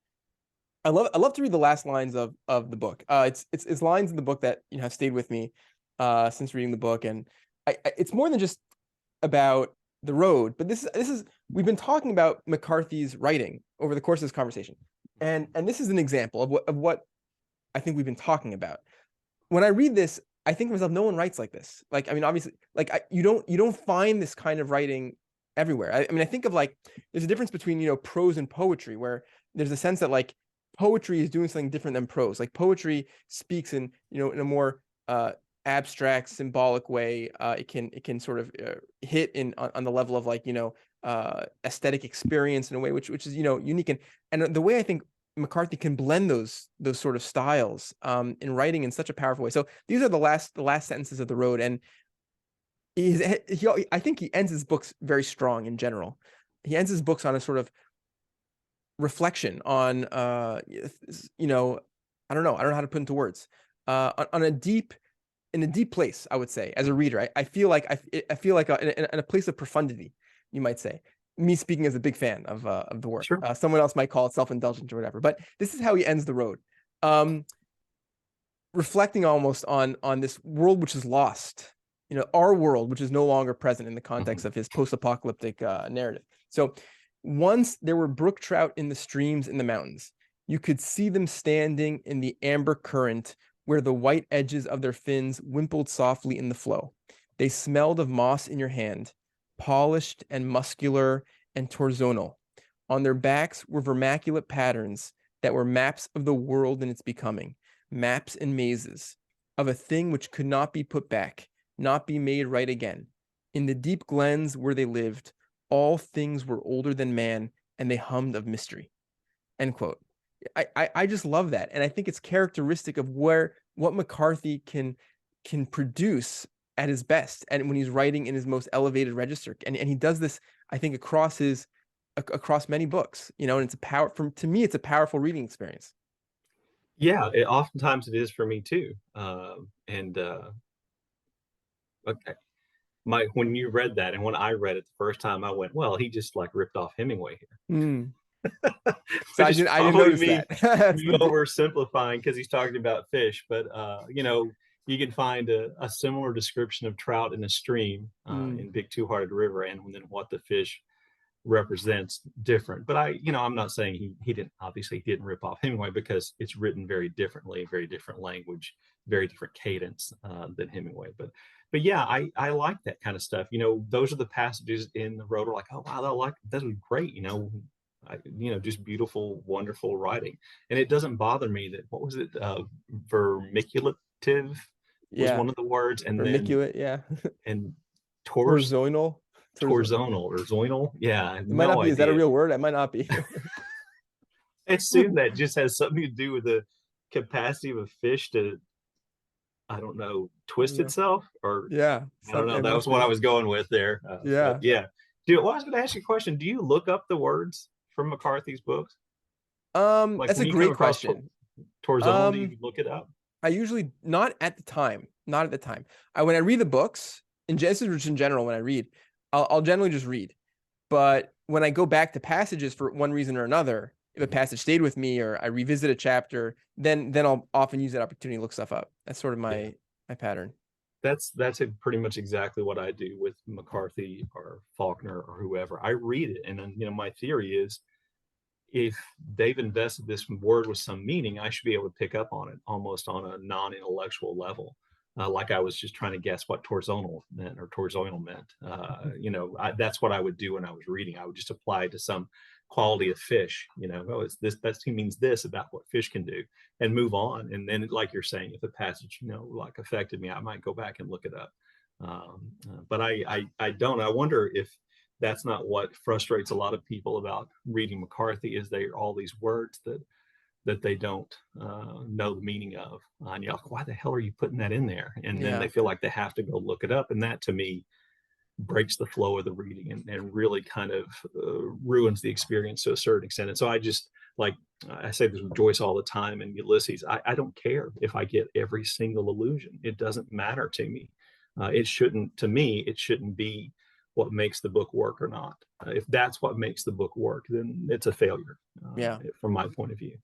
[SPEAKER 1] I love to read the last lines of the book. It's lines in the book that have stayed with me since reading the book. And it's more than just about the road, but this is we've been talking about McCarthy's writing over the course of this conversation, and this is an example of what I think we've been talking about. When I read this, I think to myself, no one writes like this. Like, I mean, obviously, like you don't find this kind of writing everywhere. I mean, I think of like, there's a difference between, prose and poetry, where there's a sense that like poetry is doing something different than prose. Like poetry speaks in, in a more abstract, symbolic way. It can sort of hit on the level of like, aesthetic experience in a way which is, unique. And the way I think McCarthy can blend those sort of styles in writing in such a powerful way. So these are the last sentences of The Road, and I think he ends his books very strong in general. He ends his books on a sort of reflection on I don't know how to put into words, on a deep place, I would say. As a reader, I feel like I feel like in a place of profundity, you might say. Me speaking as a big fan of the work.
[SPEAKER 2] Sure.
[SPEAKER 1] Someone else might call it self-indulgent or whatever, but this is how he ends The Road, reflecting almost on this world which is lost, our world which is no longer present in the context of his post-apocalyptic narrative. So once there were brook trout in the streams in the mountains. You could see them standing in the amber current where the white edges of their fins wimpled softly in the flow. They smelled of moss in your hand, polished and muscular and torzonal. On their backs were vermaculate patterns that were maps of the world and its becoming, maps and mazes of a thing which could not be put back, not be made right again. In the deep glens where they lived, all things were older than man, and they hummed of mystery. End quote. I just love that, and I think it's characteristic of what McCarthy can produce at his best, and when he's writing in his most elevated register, and he does this, I think, across many books, and it's to me it's a powerful reading experience.
[SPEAKER 2] Yeah, oftentimes it is for me too. Okay. When you read that and when I read it the first time, I went, well, he just like ripped off Hemingway here.
[SPEAKER 1] So
[SPEAKER 2] Which
[SPEAKER 1] I
[SPEAKER 2] is
[SPEAKER 1] didn't
[SPEAKER 2] probably
[SPEAKER 1] notice that.
[SPEAKER 2] me oversimplifying because he's talking about fish, but you can find a similar description of trout in a stream in Big Two-Hearted River, and then what the fish represents different. But I'm not saying he didn't rip off Hemingway, because it's written very differently, very different language, very different cadence than Hemingway. But yeah, I like that kind of stuff. Those are the passages in The Road are like, oh wow, that was great. Just beautiful, wonderful writing. And it doesn't bother me that, what was it? Vermiculative was one of the words, and
[SPEAKER 1] vermiculate, yeah.
[SPEAKER 2] And
[SPEAKER 1] torzonal.
[SPEAKER 2] Torzonal or zoinal. Yeah.
[SPEAKER 1] It might not be. Is that a real word? It might not be.
[SPEAKER 2] I assume that just has something to do with the capacity of a fish to, I don't know, twist itself, or
[SPEAKER 1] yeah.
[SPEAKER 2] I don't know. That was what I was going with there.
[SPEAKER 1] Yeah.
[SPEAKER 2] Yeah. Dude, well, I was going to ask you a question. Do you look up the words from McCarthy's books?
[SPEAKER 1] That's a great question.
[SPEAKER 2] Torzonal, do you look it up?
[SPEAKER 1] I usually not at the time. When I read the books, in general, when I read, I'll generally just read. But when I go back to passages for one reason or another, if a passage stayed with me or I revisit a chapter, then I'll often use that opportunity to look stuff up. That's sort of my pattern.
[SPEAKER 2] That's pretty much exactly what I do with McCarthy or Faulkner or whoever. I read it, and then my theory is, if they've invested this word with some meaning, I should be able to pick up on it almost on a non-intellectual level. Like I was just trying to guess what torzonal meant or torzoidal meant. That's what I would do when I was reading. I would just apply it to some quality of fish. It's this, he means this about what fish can do, and move on. And then, like you're saying, if a passage like affected me, I might go back and look it up. But I don't. I wonder if that's not what frustrates a lot of people about reading McCarthy, is they are all these words that they don't know the meaning of. And you're like, why the hell are you putting that in there? And then they feel like they have to go look it up. And that, to me, breaks the flow of the reading and really kind of ruins the experience to a certain extent. And so I just, like I say this with Joyce all the time and Ulysses, I don't care if I get every single allusion. It doesn't matter to me. It shouldn't be what makes the book work or not. If that's what makes the book work, then it's a failure. From my point of view.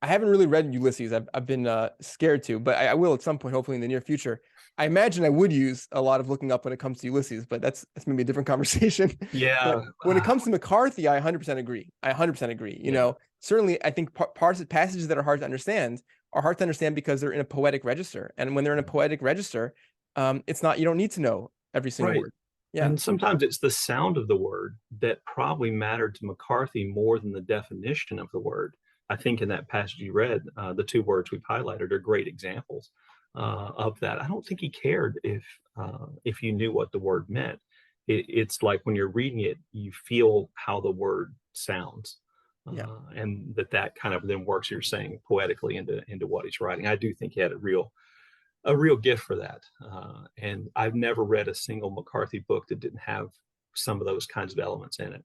[SPEAKER 1] I haven't really read Ulysses. I've been scared to, but I will at some point, hopefully in the near future. I imagine I would use a lot of looking up when it comes to Ulysses, but that's maybe a different conversation.
[SPEAKER 2] Yeah.
[SPEAKER 1] But when it comes to McCarthy, I 100% agree. Certainly I think passages that are hard to understand because they're in a poetic register. And when they're in a poetic register, it's not, you don't need to know every single word. Yeah.
[SPEAKER 2] And sometimes it's the sound of the word that probably mattered to McCarthy more than the definition of the word. I think in that passage you read, the two words we've highlighted are great examples of that. I don't think he cared if you knew what the word meant. It's like when you're reading it, you feel how the word sounds,
[SPEAKER 1] Yeah.
[SPEAKER 2] and that kind of then works. You're saying poetically into what he's writing. I do think he had a real gift for that. And I've never read a single McCarthy book that didn't have some of those kinds of elements in it,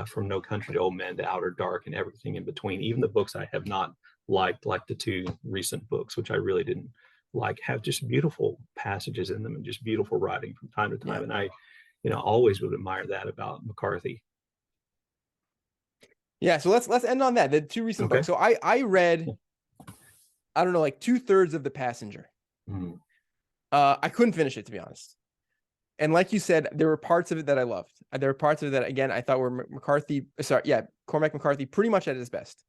[SPEAKER 2] from No Country to Old Men to Outer Dark and everything in between. Even the books I have not liked, like the two recent books, which I really didn't like, have just beautiful passages in them and just beautiful writing from time to time.
[SPEAKER 1] Yeah.
[SPEAKER 2] And I, always would admire that about McCarthy.
[SPEAKER 1] Yeah. So let's end on that. The two recent
[SPEAKER 2] Okay.
[SPEAKER 1] books. So I read, I don't know, like 2/3 of The Passenger.
[SPEAKER 2] Mm.
[SPEAKER 1] I couldn't finish it, to be honest. And like you said, there were parts of it that I loved. There were parts of it that, again, I thought were McCarthy. Sorry, yeah, Cormac McCarthy, pretty much at his best.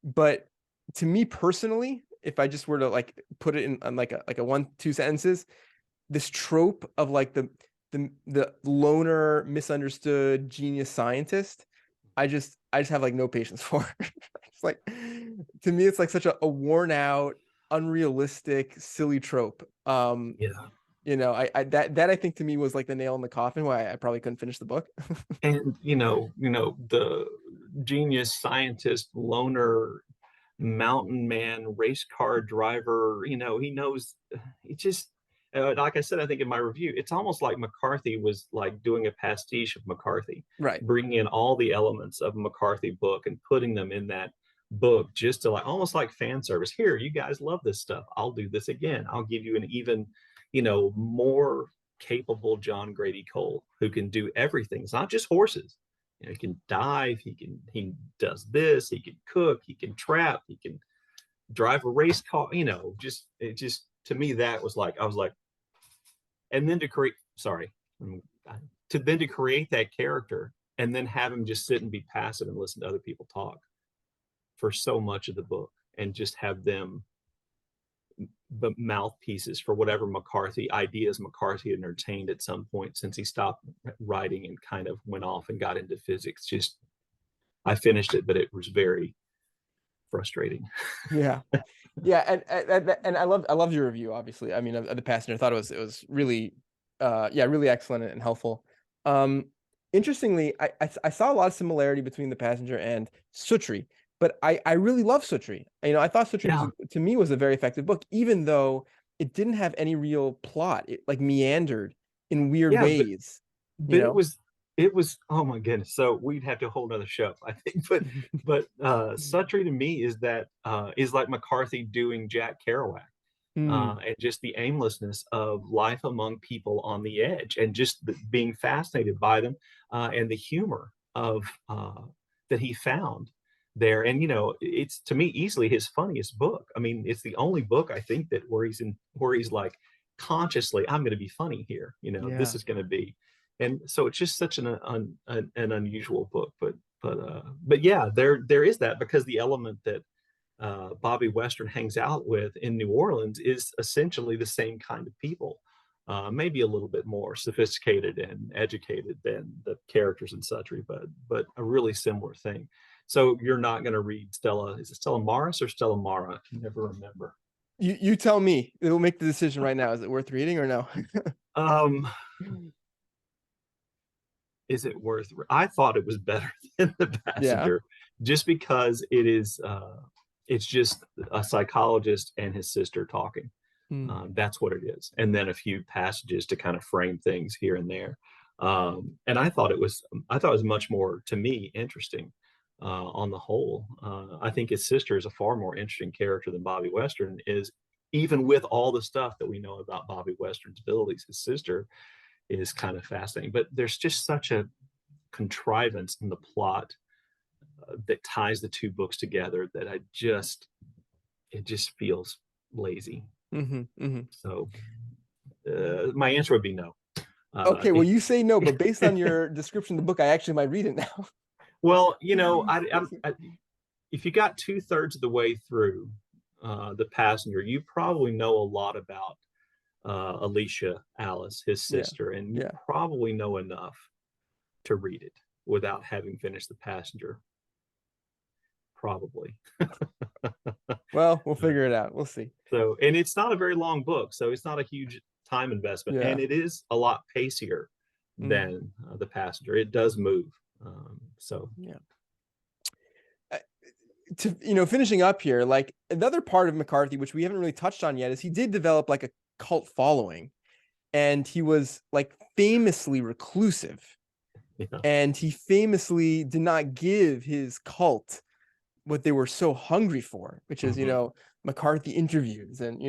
[SPEAKER 1] But to me personally, if I just were to like put it in like a 1-2 sentences, this trope of like the loner, misunderstood genius scientist, I just have like no patience for. It's like, to me, it's like such a worn out, unrealistic, silly trope.
[SPEAKER 2] Yeah.
[SPEAKER 1] I that I think to me was like the nail in the coffin why I probably couldn't finish the book.
[SPEAKER 2] And the genius scientist, loner, mountain man, race car driver, he knows. He just, like I said, I think in my review, it's almost like McCarthy was like doing a pastiche of McCarthy,
[SPEAKER 1] Right.
[SPEAKER 2] bringing in all the elements of a McCarthy book and putting them in that book, just to like almost like fan service. Here, you guys love this stuff, I'll do this again. I'll give you an even, more capable John Grady Cole, who can do everything. It's not just horses. He can dive, he does this, he can cook, he can trap, he can drive a race car. Just to me, that was like, I was like, and then to create, sorry, to create that character and then have him just sit and be passive and listen to other people talk for so much of the book, and just have them the mouthpieces for whatever McCarthy ideas McCarthy had entertained at some point since he stopped writing and kind of went off and got into physics. Just, I finished it, but it was very frustrating.
[SPEAKER 1] Yeah. Yeah, and I love your review, obviously. I mean, of The Passenger. I thought it was really really excellent and helpful. Um Interestingly, I saw a lot of similarity between The Passenger and Sutri, but I really love Sutri. I thought Sutri
[SPEAKER 2] Yeah,
[SPEAKER 1] to me was a very effective book, even though it didn't have any real plot. It like meandered in weird
[SPEAKER 2] yeah,
[SPEAKER 1] ways, you
[SPEAKER 2] but
[SPEAKER 1] know?
[SPEAKER 2] it was, oh my goodness. So we'd have to hold another show, I think. But Sutri to me is like McCarthy doing Jack Kerouac.
[SPEAKER 1] Hmm.
[SPEAKER 2] And just the aimlessness of life among people on the edge, and just being fascinated by them, and the humor of that he found there. And it's, to me, easily his funniest book. I mean, it's the only book I think that where he's like, consciously, I'm going to be funny here. This
[SPEAKER 1] Yeah.
[SPEAKER 2] is going to be. And so it's just such an unusual book. But yeah, there is that, because the element that Bobby Western hangs out with in New Orleans is essentially the same kind of people, maybe a little bit more sophisticated and educated than the characters in Sutri, but a really similar thing. So you're not going to read Stella? Is it Stella Maris or Stella Mara? I can never remember.
[SPEAKER 1] You tell me. It'll make the decision right now. Is it worth reading or no?
[SPEAKER 2] Um, is it worth? I thought it was better than The
[SPEAKER 1] Yeah.
[SPEAKER 2] Passenger, just because it is. It's just a psychologist and his sister talking.
[SPEAKER 1] Hmm.
[SPEAKER 2] That's what it is, and then a few passages to kind of frame things here and there. And I thought it was much more, to me, interesting on the whole. I think his sister is a far more interesting character than Bobby Western is, even with all the stuff that we know about Bobby Western's abilities. His sister is kind of fascinating, but there's just such a contrivance in the plot that ties the two books together that it just feels lazy.
[SPEAKER 1] Hmm. Hmm.
[SPEAKER 2] So my answer would be no.
[SPEAKER 1] Okay, well,
[SPEAKER 2] If,
[SPEAKER 1] you say no, but based on your description of the book, I actually might read it now.
[SPEAKER 2] well, if you got 2/3 of the way through The Passenger, you probably know a lot about Alicia Alice, his
[SPEAKER 1] Yeah.
[SPEAKER 2] sister, and you
[SPEAKER 1] Yeah.
[SPEAKER 2] probably know enough to read it without having finished The Passenger. Probably.
[SPEAKER 1] Well, we'll figure it out. We'll see.
[SPEAKER 2] So, and it's not a very long book, so it's not a huge time investment,
[SPEAKER 1] Yeah.
[SPEAKER 2] and it is a lot pacier
[SPEAKER 1] Mm,
[SPEAKER 2] than The Passenger. It does move. So,
[SPEAKER 1] yeah. Uh, To finishing up here, like another part of McCarthy, which we haven't really touched on yet, is he did develop like a cult following, and he was like famously reclusive,
[SPEAKER 2] yeah.
[SPEAKER 1] and he famously did not give his cult what they were so hungry for, which is
[SPEAKER 2] Mhm.
[SPEAKER 1] McCarthy interviews and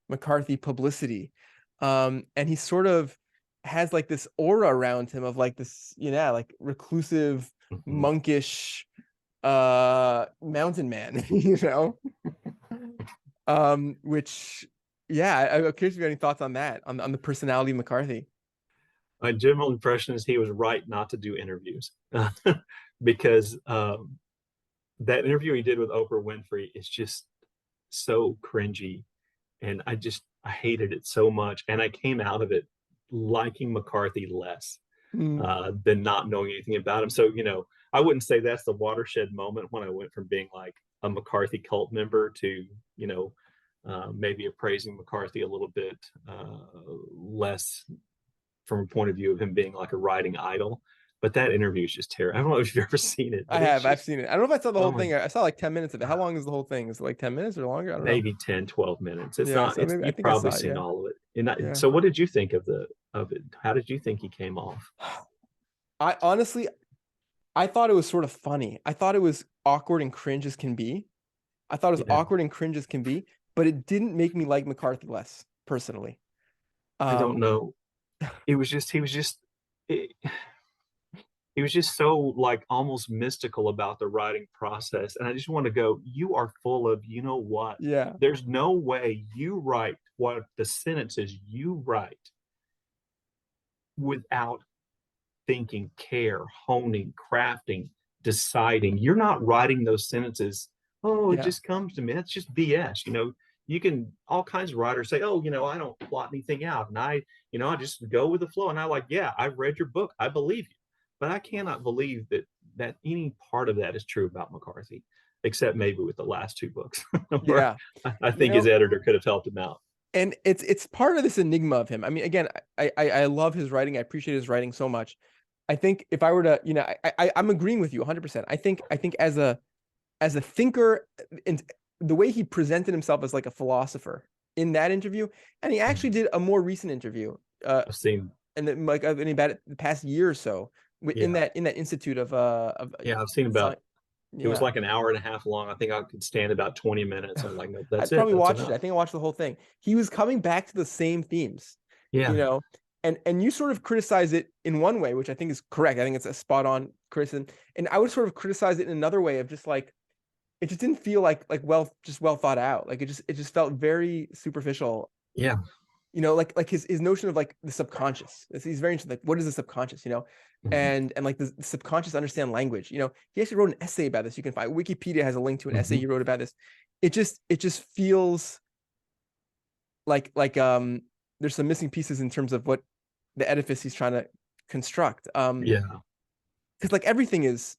[SPEAKER 1] McCarthy publicity, and he sort of has like this aura around him of like this like reclusive,
[SPEAKER 2] Mhm.
[SPEAKER 1] monkish mountain man, which I'm curious if you have any thoughts on that, on the personality of McCarthy.
[SPEAKER 2] My general impression is he was right not to do interviews because that interview he did with Oprah Winfrey is just so cringy, and I hated it so much, and I came out of it liking McCarthy less
[SPEAKER 1] Mm,
[SPEAKER 2] than not knowing anything about him. So I wouldn't say that's the watershed moment when I went from being like a McCarthy cult member to maybe appraising McCarthy a little bit less from a point of view of him being like a writing idol. But that interview is just terrible. I don't know if you've ever seen it, but it's
[SPEAKER 1] I've
[SPEAKER 2] just,
[SPEAKER 1] seen it. I don't know if I saw the
[SPEAKER 2] oh
[SPEAKER 1] whole
[SPEAKER 2] my,
[SPEAKER 1] thing. I saw like 10 minutes of it. How long is the whole thing? Is it like 10 minutes or longer? I don't know.
[SPEAKER 2] maybe 10, 12 minutes. It's
[SPEAKER 1] Yeah,
[SPEAKER 2] not,
[SPEAKER 1] so
[SPEAKER 2] it's,
[SPEAKER 1] maybe I
[SPEAKER 2] you've
[SPEAKER 1] think I
[SPEAKER 2] probably
[SPEAKER 1] saw it.
[SPEAKER 2] seen
[SPEAKER 1] Yeah.
[SPEAKER 2] all of it. And
[SPEAKER 1] Yeah.
[SPEAKER 2] so what did you think of it? How did you think he came off?
[SPEAKER 1] I honestly, I thought it was sort of funny. I thought it was awkward and cringe as can be. I thought it was
[SPEAKER 2] Yeah,
[SPEAKER 1] awkward and cringe as can be, but it didn't make me like McCarthy less personally.
[SPEAKER 2] I don't
[SPEAKER 1] Um,
[SPEAKER 2] know. It was just, it, he was just so like almost mystical about the writing process. And I just want to go, you are full of, you know what?
[SPEAKER 1] yeah,
[SPEAKER 2] There's no way you write what the sentences you write without thinking, care, honing, crafting, deciding. You're not writing those sentences. Oh, it
[SPEAKER 1] yeah,
[SPEAKER 2] just comes to me. That's just BS. You can, all kinds of writers say, oh, I don't plot anything out. And I just go with the flow. And I like, yeah, I've read your book. I believe you. But I cannot believe that any part of that is true about McCarthy, except maybe with the last two books, where
[SPEAKER 1] yeah.
[SPEAKER 2] I
[SPEAKER 1] You
[SPEAKER 2] think his
[SPEAKER 1] know,
[SPEAKER 2] editor could have helped him out.
[SPEAKER 1] and it's part of this enigma of him. I mean, again, I love his writing. I appreciate his writing so much. I think if I were to, I'm agreeing with you 100%. I think as a thinker, and the way he presented himself as like a philosopher in that interview, and he actually did a more recent interview,
[SPEAKER 2] I've seen,
[SPEAKER 1] and then like in about the past year or so, in
[SPEAKER 2] yeah,
[SPEAKER 1] that institute of
[SPEAKER 2] yeah, I've seen
[SPEAKER 1] sci-
[SPEAKER 2] about. It was
[SPEAKER 1] yeah.
[SPEAKER 2] like an hour and a half long. I think I could stand about 20 minutes. I'm like, nope, that's
[SPEAKER 1] I'd
[SPEAKER 2] it.
[SPEAKER 1] probably
[SPEAKER 2] That's
[SPEAKER 1] watched it.
[SPEAKER 2] enough.
[SPEAKER 1] I think I watched the whole thing. He was coming back to the same themes, you
[SPEAKER 2] Yeah.
[SPEAKER 1] know, and you sort of criticize it in one way, which I think is correct. I think it's a spot on criticism, and I would sort of criticize it in another way of just like it just didn't feel like well thought out. Like it just felt very superficial.
[SPEAKER 2] Yeah.
[SPEAKER 1] Like his notion of like the subconscious. He's very interested. Like, what is the subconscious?
[SPEAKER 2] Mhm.
[SPEAKER 1] And like the subconscious understand language. He actually wrote an essay about this. You can find Wikipedia has a link to an essay
[SPEAKER 2] Mhm.
[SPEAKER 1] he wrote about this. It just feels like there's some missing pieces in terms of what the edifice he's trying to construct.
[SPEAKER 2] Yeah.
[SPEAKER 1] Because like everything is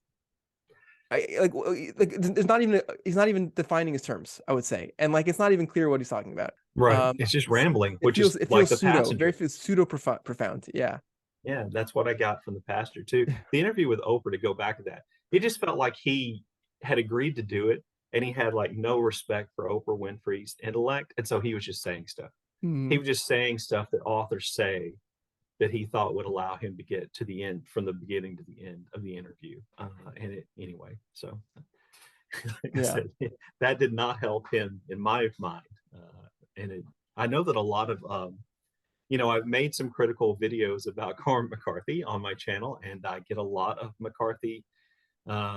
[SPEAKER 1] there's not even he's not even defining his terms, I would say, and like it's not even clear what he's talking about.
[SPEAKER 2] Right.
[SPEAKER 1] Um,
[SPEAKER 2] It's just
[SPEAKER 1] s-
[SPEAKER 2] rambling,
[SPEAKER 1] it
[SPEAKER 2] which
[SPEAKER 1] feels
[SPEAKER 2] is
[SPEAKER 1] it
[SPEAKER 2] like
[SPEAKER 1] feels
[SPEAKER 2] The
[SPEAKER 1] pseudo, very
[SPEAKER 2] Passenger.
[SPEAKER 1] feels pseudo profound. Yeah,
[SPEAKER 2] Yeah, that's what I got from The Passenger too. The interview with Oprah, to go back to that, it just felt like he had agreed to do it, and he had like no respect for Oprah Winfrey's intellect, and so he was just saying stuff. He
[SPEAKER 1] Mhm.
[SPEAKER 2] was just saying stuff that authors say that he thought would allow him to get to the end, from the beginning to the end of the interview. And it anyway, so like I
[SPEAKER 1] Yeah,
[SPEAKER 2] said, that did not help him in my mind. And I know that a lot of, I've made some critical videos about Cormac McCarthy on my channel, and I get a lot of McCarthy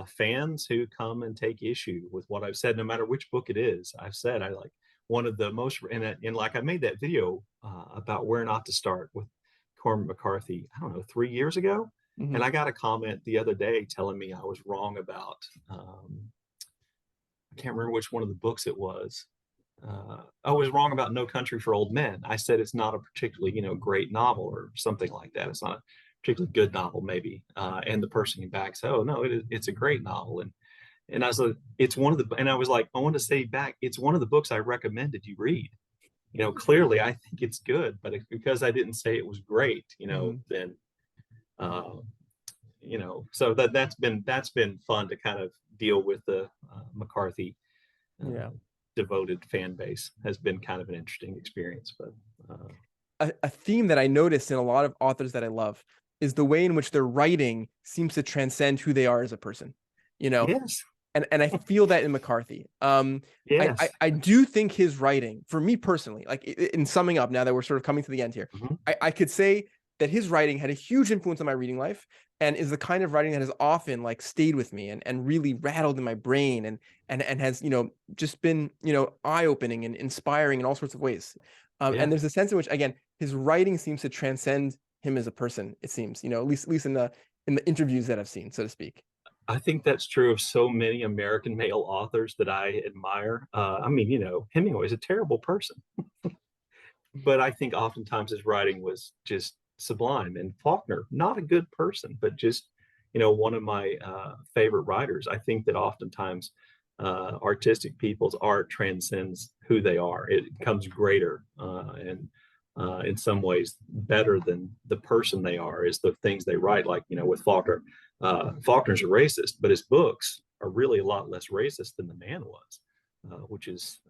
[SPEAKER 2] fans who come and take issue with what I've said, no matter which book it is. I've said I like one of the most, and like I made that video about where not to start with Cormac McCarthy, I don't know, 3 years ago. And
[SPEAKER 1] hmm
[SPEAKER 2] I got a comment the other day telling me I was wrong about, I can't remember which one of the books it was. I was wrong about No Country for Old Men. I said it's not a particularly, great novel or something like that. It's not a particularly good novel, maybe. And the person came back said, "Oh no, it's a great novel." And I was like, it's one of the, and I was like, I want to say back, it's one of the books I recommended you read. Clearly I think it's good, but it's because I didn't say it was great,
[SPEAKER 1] Mhm.
[SPEAKER 2] then, uh, so that's been fun to kind of deal with the McCarthy uh,
[SPEAKER 1] Yeah.
[SPEAKER 2] devoted fan base has been kind of an interesting experience. But uh,
[SPEAKER 1] A theme that I noticed in a lot of authors that I love is the way in which their writing seems to transcend who they are as a person, you know?
[SPEAKER 2] yes,
[SPEAKER 1] And I feel that in McCarthy. I
[SPEAKER 2] yes,
[SPEAKER 1] I do think his writing, for me personally, like in summing up, now that we're sort of coming to the end here,
[SPEAKER 2] mhm,
[SPEAKER 1] I could say that his writing had a huge influence on my reading life and is the kind of writing that has often like stayed with me and really rattled in my brain and has, just been, eye-opening and inspiring in all sorts of ways. And
[SPEAKER 2] yeah.
[SPEAKER 1] there's a sense in which, again, his writing seems to transcend him as a person, it seems, at least in the interviews that I've seen, so to speak.
[SPEAKER 2] I think that's true of so many American male authors that I admire. I mean, Hemingway is a terrible person, but I think oftentimes his writing was just sublime. And Faulkner, not a good person, but just, one of my favorite writers. I think that oftentimes artistic people's art transcends who they are. It becomes greater and in some ways better than the person they are is the things they write. Like, with Faulkner, Faulkner's a racist, but his books are really a lot less racist than the man was, which is,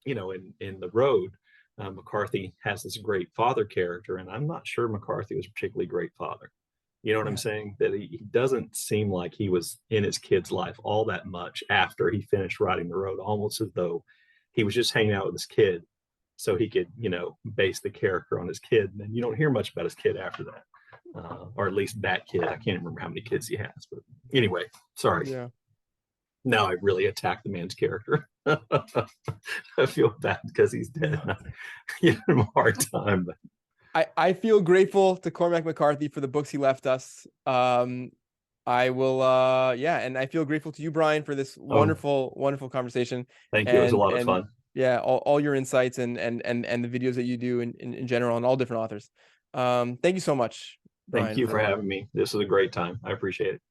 [SPEAKER 2] in The Road, McCarthy has this great father character, and I'm not sure McCarthy was a particularly great father. You know what I'm
[SPEAKER 1] Yeah.
[SPEAKER 2] saying? That he doesn't seem like he was in his kid's life all that much after he finished writing The Road, almost as though he was just hanging out with his kid so he could, base the character on his kid. And then you don't hear much about his kid after that, or at least that kid. I can't remember how many kids he has, but anyway, sorry.
[SPEAKER 1] Yeah.
[SPEAKER 2] Now I really attacked the man's character. I feel bad because he's dead.
[SPEAKER 1] No.
[SPEAKER 2] I give him a hard time, but
[SPEAKER 1] I feel grateful to Cormac McCarthy for the books he left us. I will yeah, and I feel grateful to you, Brian, for this
[SPEAKER 2] oh,
[SPEAKER 1] wonderful, wonderful conversation
[SPEAKER 2] thank you. It was a lot of
[SPEAKER 1] and
[SPEAKER 2] fun.
[SPEAKER 1] yeah, all your insights and the videos that you do in general and all different authors. Thank you so much,
[SPEAKER 2] Thank
[SPEAKER 1] Brian,
[SPEAKER 2] you
[SPEAKER 1] for
[SPEAKER 2] for
[SPEAKER 1] that.
[SPEAKER 2] having me. This was a great time. I appreciate it.